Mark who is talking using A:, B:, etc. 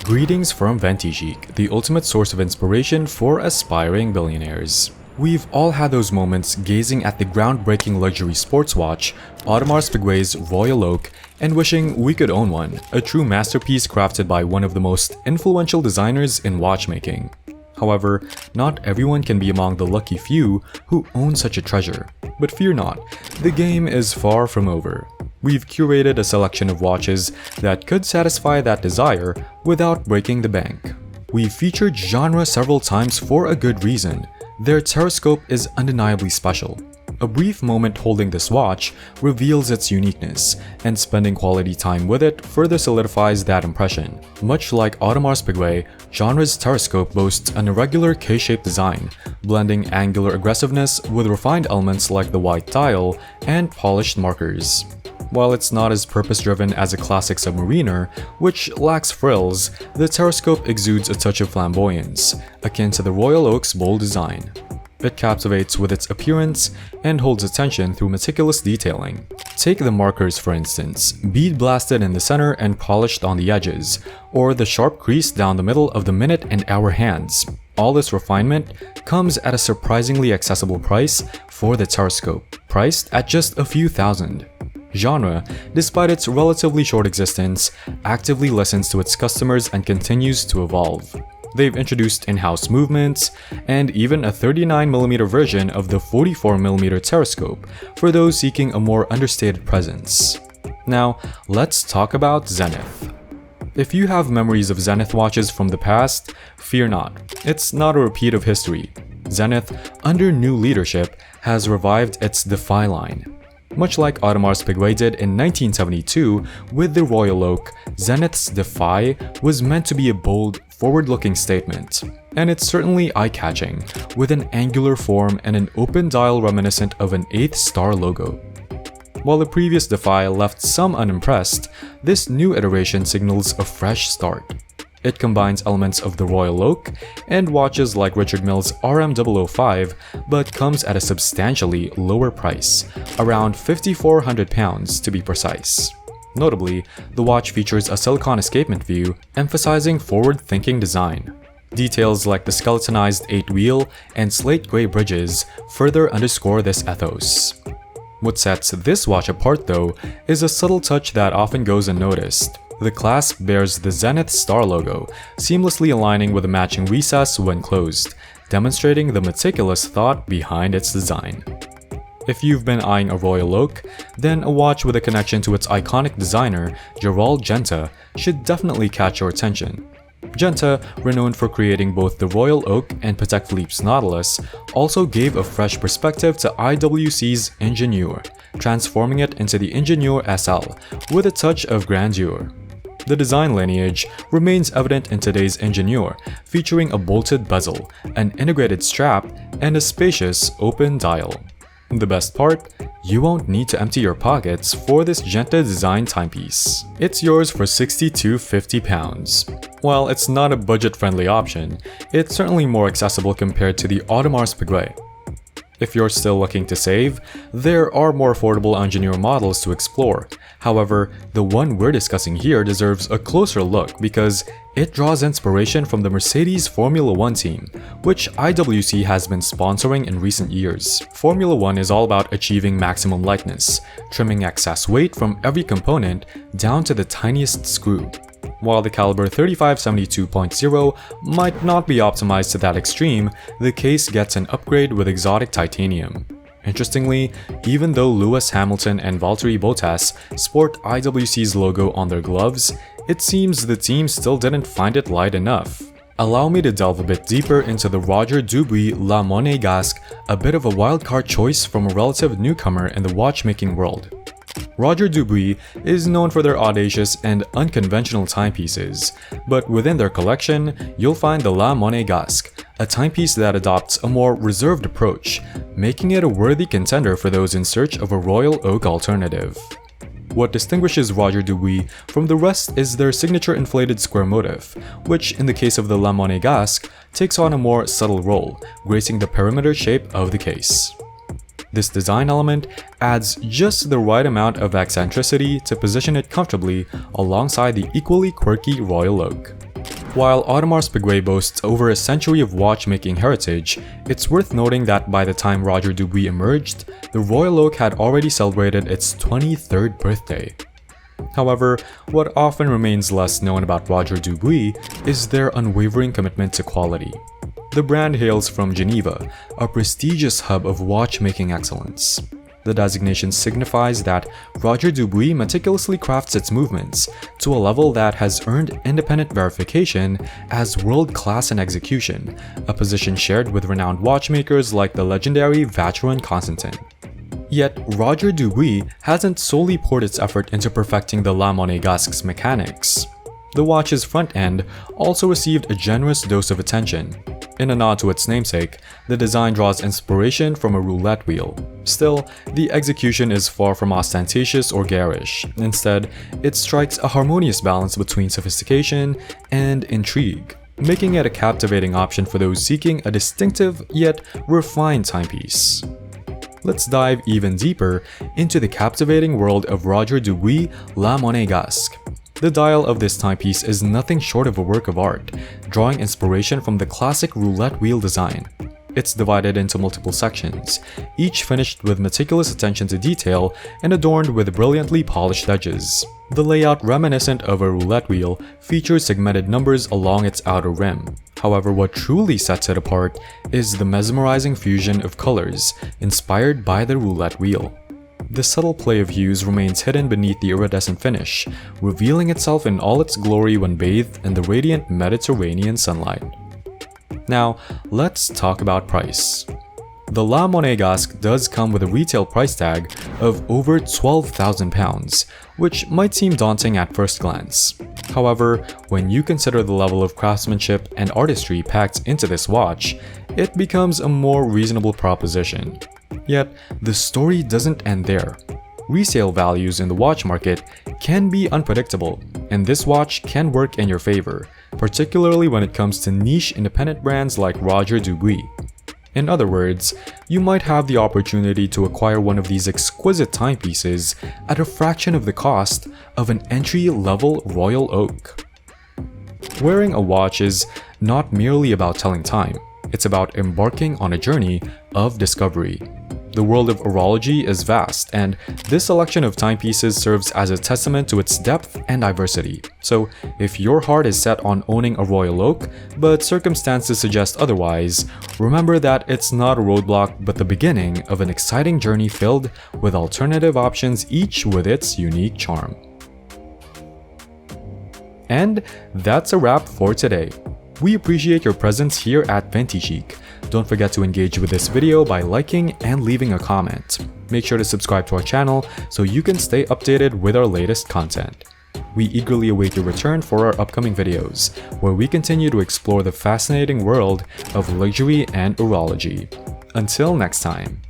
A: Greetings from Ventichic, the ultimate source of inspiration for aspiring billionaires. We've all had those moments gazing at the groundbreaking luxury sports watch, Audemars Piguet's Royal Oak, and wishing we could own one, a true masterpiece crafted by one of the most influential designers in watchmaking. However, not everyone can be among the lucky few who own such a treasure. But fear not, the game is far from over. We've curated a selection of watches that could satisfy that desire without breaking the bank. We've featured Genre several times for a good reason. Their TerraScope is undeniably special. A brief moment holding this watch reveals its uniqueness, and spending quality time with it further solidifies that impression. Much like Audemars Piguet, Genre's TerraScope boasts an irregular K-shaped design, blending angular aggressiveness with refined elements like the white dial and polished markers. While it's not as purpose-driven as a classic Submariner, which lacks frills, the TerraScope exudes a touch of flamboyance, akin to the Royal Oak's bold design. It captivates with its appearance and holds attention through meticulous detailing. Take the markers for instance, bead blasted in the center and polished on the edges, or the sharp crease down the middle of the minute and hour hands. All this refinement comes at a surprisingly accessible price for the TerraScope, priced at just a few thousand. Genre, despite its relatively short existence, actively listens to its customers and continues to evolve. They've introduced in-house movements, and even a 39mm version of the 44mm TerraScope for those seeking a more understated presence. Now, let's talk about Zenith. If you have memories of Zenith watches from the past, fear not. It's not a repeat of history. Zenith, under new leadership, has revived its Defy line. Much like Audemars Piguet did in 1972 with the Royal Oak, Zenith's Defy was meant to be a bold, forward-looking statement. And it's certainly eye-catching, with an angular form and an open dial reminiscent of an 8th star logo. While the previous Defy left some unimpressed, this new iteration signals a fresh start. It combines elements of the Royal Oak and watches like Richard Mille's RM005, but comes at a substantially lower price, around £5,400 to be precise. Notably, the watch features a silicone escapement view, emphasizing forward-thinking design. Details like the skeletonized 8-wheel and slate gray bridges further underscore this ethos. What sets this watch apart though is a subtle touch that often goes unnoticed. The clasp bears the Zenith star logo, seamlessly aligning with a matching recess when closed, demonstrating the meticulous thought behind its design. If you've been eyeing a Royal Oak, then a watch with a connection to its iconic designer, Gerald Genta, should definitely catch your attention. Genta, renowned for creating both the Royal Oak and Patek Philippe's Nautilus, also gave a fresh perspective to IWC's Ingenieur, transforming it into the Ingenieur SL with a touch of grandeur. The design lineage remains evident in today's Ingenieur, featuring a bolted bezel, an integrated strap, and a spacious open dial. The best part? You won't need to empty your pockets for this Genta design timepiece. It's yours for £60 to £50. While it's not a budget-friendly option, it's certainly more accessible compared to the Audemars Piguet. If you're still looking to save, there are more affordable Ingenieur models to explore. However, the one we're discussing here deserves a closer look because it draws inspiration from the Mercedes Formula One team, which IWC has been sponsoring in recent years. Formula One is all about achieving maximum lightness, trimming excess weight from every component down to the tiniest screw. While the caliber 3572.0 might not be optimized to that extreme, the case gets an upgrade with exotic titanium. Interestingly, even though Lewis Hamilton and Valtteri Bottas sport IWC's logo on their gloves, it seems the team still didn't find it light enough. Allow me to delve a bit deeper into the Roger Dubuis La Monégasque, a bit of a wildcard choice from a relative newcomer in the watchmaking world. Roger Dubuis is known for their audacious and unconventional timepieces, but within their collection, you'll find the La Monégasque, a timepiece that adopts a more reserved approach, making it a worthy contender for those in search of a Royal Oak alternative. What distinguishes Roger Dubuis from the rest is their signature inflated square motif, which in the case of the La Monégasque takes on a more subtle role, gracing the perimeter shape of the case. This design element adds just the right amount of eccentricity to position it comfortably alongside the equally quirky Royal Oak. While Audemars Piguet boasts over a century of watchmaking heritage, it's worth noting that by the time Roger Dubuis emerged, the Royal Oak had already celebrated its 23rd birthday. However, what often remains less known about Roger Dubuis is their unwavering commitment to quality. The brand hails from Geneva, a prestigious hub of watchmaking excellence. The designation signifies that Roger Dubuis meticulously crafts its movements to a level that has earned independent verification as world-class in execution, a position shared with renowned watchmakers like the legendary Vacheron Constantin. Yet, Roger Dubuis hasn't solely poured its effort into perfecting the La Monégasque's mechanics. The watch's front end also received a generous dose of attention. In a nod to its namesake, the design draws inspiration from a roulette wheel. Still, the execution is far from ostentatious or garish. Instead, it strikes a harmonious balance between sophistication and intrigue, making it a captivating option for those seeking a distinctive yet refined timepiece. Let's dive even deeper into the captivating world of Roger Dubuis La Monégasque. The dial of this timepiece is nothing short of a work of art, drawing inspiration from the classic roulette wheel design. It's divided into multiple sections, each finished with meticulous attention to detail and adorned with brilliantly polished edges. The layout, reminiscent of a roulette wheel, features segmented numbers along its outer rim. However, what truly sets it apart is the mesmerizing fusion of colors inspired by the roulette wheel. The subtle play of hues remains hidden beneath the iridescent finish, revealing itself in all its glory when bathed in the radiant Mediterranean sunlight. Now, let's talk about price. The La Monégasque does come with a retail price tag of over £12,000, which might seem daunting at first glance. However, when you consider the level of craftsmanship and artistry packed into this watch, it becomes a more reasonable proposition. Yet, the story doesn't end there. Resale values in the watch market can be unpredictable, and this watch can work in your favor, particularly when it comes to niche independent brands like Roger Dubuis. In other words, you might have the opportunity to acquire one of these exquisite timepieces at a fraction of the cost of an entry-level Royal Oak. Wearing a watch is not merely about telling time, it's about embarking on a journey of discovery. The world of horology is vast, and this selection of timepieces serves as a testament to its depth and diversity. So, if your heart is set on owning a Royal Oak, but circumstances suggest otherwise, remember that it's not a roadblock but the beginning of an exciting journey filled with alternative options, each with its unique charm. And that's a wrap for today. We appreciate your presence here at Ventichic. Don't forget to engage with this video by liking and leaving a comment. Make sure to subscribe to our channel so you can stay updated with our latest content. We eagerly await your return for our upcoming videos, where we continue to explore the fascinating world of luxury and horology. Until next time.